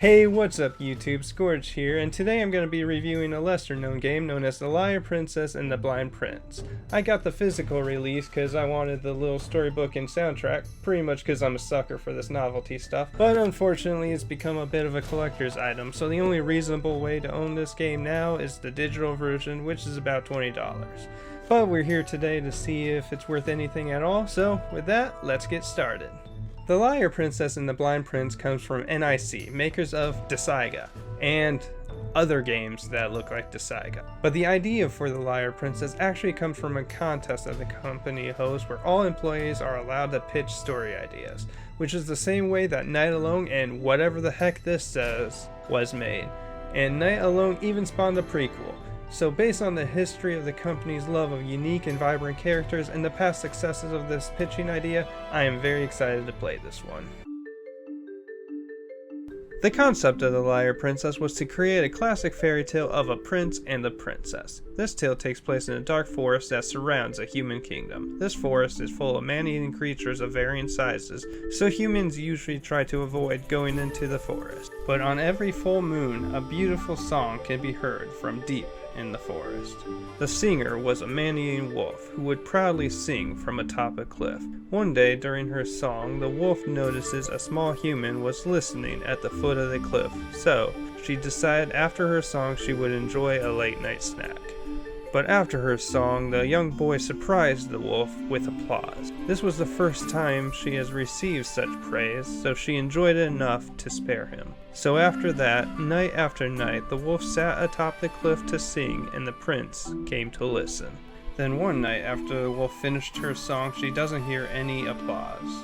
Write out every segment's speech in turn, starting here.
Hey, what's up YouTube, Scourge here, and today I'm going to be reviewing a lesser known game known as The Liar Princess and the Blind Prince. I got the physical release because I wanted the little storybook and soundtrack, pretty much because I'm a sucker for this novelty stuff, but unfortunately it's become a bit of a collector's item, so the only reasonable way to own this game now is the digital version, which is about $20. But we're here today to see if it's worth anything at all, so with that, let's get started. The Liar Princess and the Blind Prince comes from NIC, makers of Desaiga, and other games that look like Desaiga. But the idea for the Liar Princess actually comes from a contest that the company hosts where all employees are allowed to pitch story ideas, which is the same way that Night Alone and whatever the heck this says was made. And Night Alone even spawned a prequel. So based on the history of the company's love of unique and vibrant characters and the past successes of this pitching idea, I am very excited to play this one. The concept of the Liar Princess was to create a classic fairy tale of a prince and a princess. This tale takes place in a dark forest that surrounds a human kingdom. This forest is full of man-eating creatures of varying sizes, so humans usually try to avoid going into the forest. But on every full moon, a beautiful song can be heard from deep in the forest. The singer was a man-eating wolf who would proudly sing from atop a cliff. One day during her song, the wolf notices a small human was listening at the foot of the cliff, so she decided after her song she would enjoy a late night snack. But after her song, the young boy surprised the wolf with applause. This was the first time she has received such praise, so she enjoyed it enough to spare him. So after that, night after night, the wolf sat atop the cliff to sing, and the prince came to listen. Then one night, after the wolf finished her song, she doesn't hear any applause.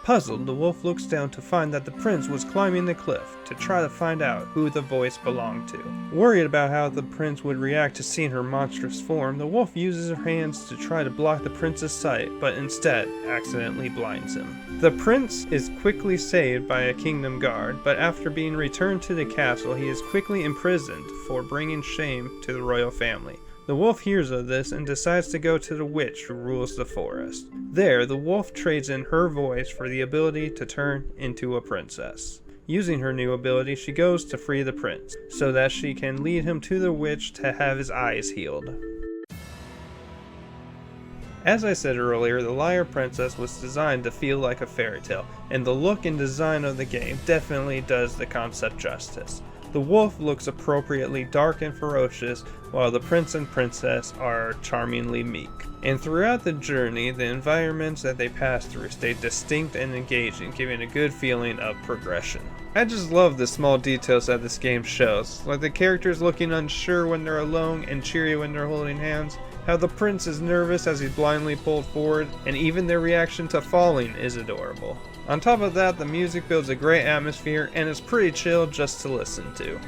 Puzzled, the wolf looks down to find that the prince was climbing the cliff to try to find out who the voice belonged to. Worried about how the prince would react to seeing her monstrous form, the wolf uses her hands to try to block the prince's sight, but instead accidentally blinds him. The prince is quickly saved by a kingdom guard, but after being returned to the castle, he is quickly imprisoned for bringing shame to the royal family. The wolf hears of this and decides to go to the witch who rules the forest. There, the wolf trades in her voice for the ability to turn into a princess. Using her new ability, she goes to free the prince, so that she can lead him to the witch to have his eyes healed. As I said earlier, the Liar Princess was designed to feel like a fairy tale, and the look and design of the game definitely does the concept justice. The wolf looks appropriately dark and ferocious, while the prince and princess are charmingly meek. And throughout the journey, the environments that they pass through stay distinct and engaging, giving a good feeling of progression. I just love the small details that this game shows, like the characters looking unsure when they're alone and cheery when they're holding hands, how the prince is nervous as he's blindly pulled forward, and even their reaction to falling is adorable. On top of that, the music builds a great atmosphere and is pretty chill just to listen to.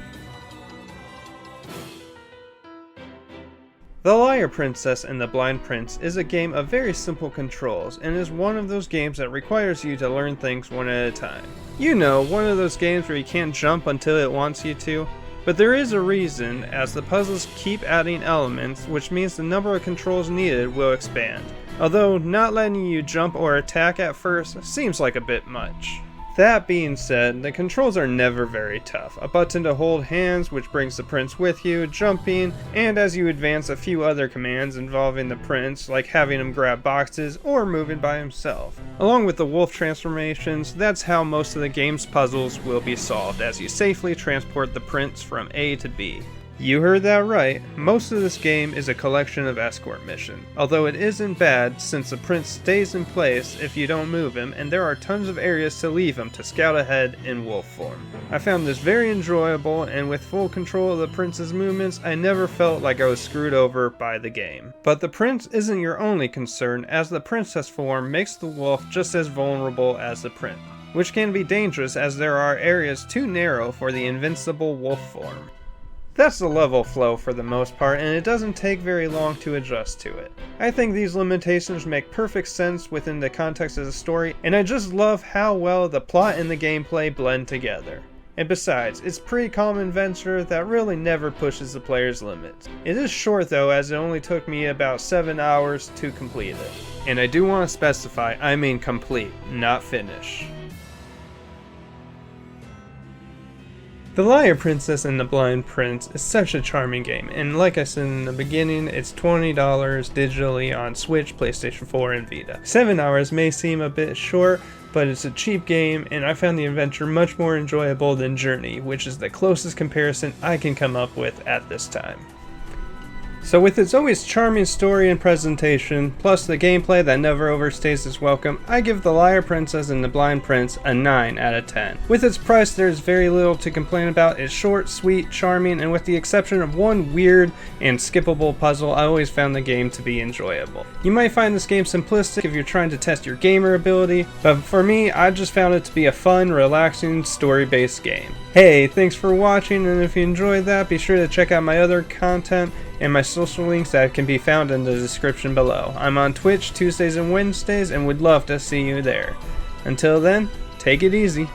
The Liar Princess and the Blind Prince is a game of very simple controls and is one of those games that requires you to learn things one at a time. You know, one of those games where you can't jump until it wants you to. But there is a reason, as the puzzles keep adding elements, which means the number of controls needed will expand. Although not letting you jump or attack at first seems like a bit much. That being said, the controls are never very tough. A button to hold hands, which brings the prince with you, jumping, and as you advance a few other commands involving the prince, like having him grab boxes or moving by himself. Along with the wolf transformations, that's how most of the game's puzzles will be solved as you safely transport the prince from A to B. You heard that right, most of this game is a collection of escort missions, although it isn't bad since the prince stays in place if you don't move him and there are tons of areas to leave him to scout ahead in wolf form. I found this very enjoyable, and with full control of the prince's movements, I never felt like I was screwed over by the game. But the prince isn't your only concern, as the princess form makes the wolf just as vulnerable as the prince, which can be dangerous as there are areas too narrow for the invincible wolf form. That's the level flow for the most part, and it doesn't take very long to adjust to it. I think these limitations make perfect sense within the context of the story, and I just love how well the plot and the gameplay blend together. And besides, it's a pretty calm adventure that really never pushes the player's limits. It is short though, as it only took me about 7 hours to complete it. And I do want to specify, I mean complete, not finish. The Liar Princess and the Blind Prince is such a charming game, and like I said in the beginning, it's $20 digitally on Switch, PlayStation 4, and Vita. 7 hours may seem a bit short, but it's a cheap game, and I found the adventure much more enjoyable than Journey, which is the closest comparison I can come up with at this time. So with its always charming story and presentation, plus the gameplay that never overstays its welcome, I give The Liar Princess and The Blind Prince a 9 out of 10. With its price, there's very little to complain about. It's short, sweet, charming, and with the exception of one weird and skippable puzzle, I always found the game to be enjoyable. You might find this game simplistic if you're trying to test your gamer ability, but for me, I just found it to be a fun, relaxing, story-based game. Hey, thanks for watching, and if you enjoyed that, be sure to check out my other content and my social links that can be found in the description below. I'm on Twitch Tuesdays and Wednesdays and would love to see you there. Until then, take it easy.